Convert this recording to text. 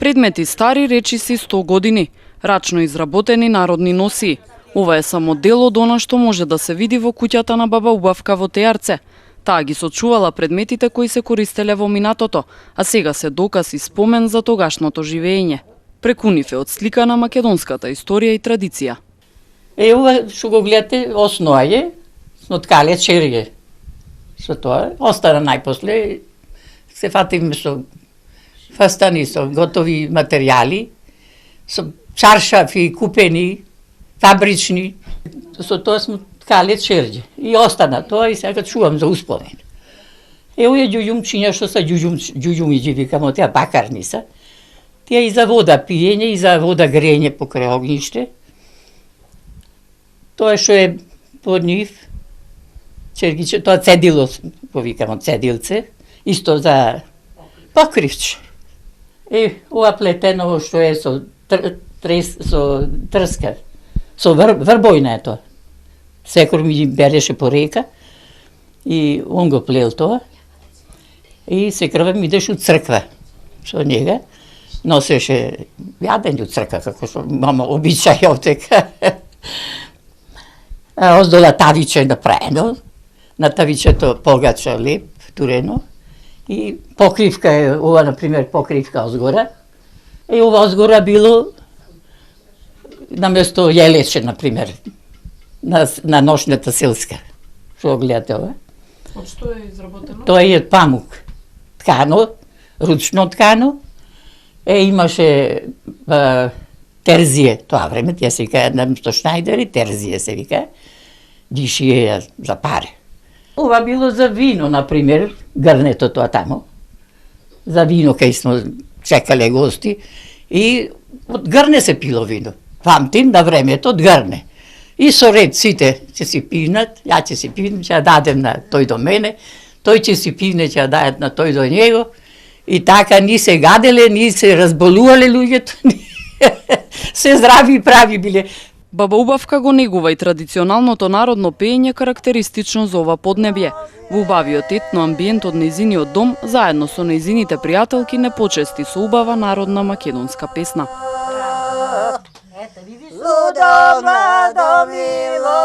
Предмети стари речиси 100 години, рачно изработени народни носи. Ова е само дел од она што може да се види во куќата на баба Убавка во Тејарце. Таа ги сочувала предметите кои се користеле во минатото, а сега се доказ и спомен за тогашното живење. Преку нив е отсликана македонската историја и традиција. Ова што го гледате, основа е, ткале черге. Со тоа, остана најпосле, се фатиме со фастани, со готови материјали, со чаршафи, купени, фабрични. Со тоа сме ткале черге. И остана тоа и сега чувам за успомен. Ево е ѓуѓумчиња што са ѓуѓуми ги викамо, таа бакарни са. Тие и за вода пиење, и за вода грење покрај огниште. Тоа што е под нив, чергиче, тоа цедило, повикамо цедилце, исто за покривче. Ова плетено што е со трска, со врбојна е тоа. Секој ми береше по река и он го плел тоа. И секој ми идеше у црква со njega. Носеше јадење у црква, како што мама обичај овдека. Оздола тавиче направено, на тавичето погача леп, турено, и покривка е, ова, например, покривка озгора. И ова озгора било наместо јелече, например, на ношната селска. Што гледате ова? Од што е изработено? Тоа е памук. Ткано, ручно ткано. Имаше терзие, тоа време, тие се вика, наместо шнајдери, терзие се вика, ги шиеја за паре. Ова било за вино, например, грнето тоа тамо. За вино, кај смо чекале гости, и од грне се пило вино. Памтим на времето од грне. И со ред сите ќе си пинат, ја ќе си пинем, ќе ја дадем на тој до мене, тој ќе си пине, ќе ја дајат на тој до него, и така ни се гаделе, ни се разболувале луѓето, се здрави и прави биле. Баба Убавка го негува и традиционалното народно пеење карактеристично за ова поднебје. Во убавиот етно амбиент од нејзиниот дом, заедно со нејзините пријателки не почести со убава народна македонска песна. Лудо младо мило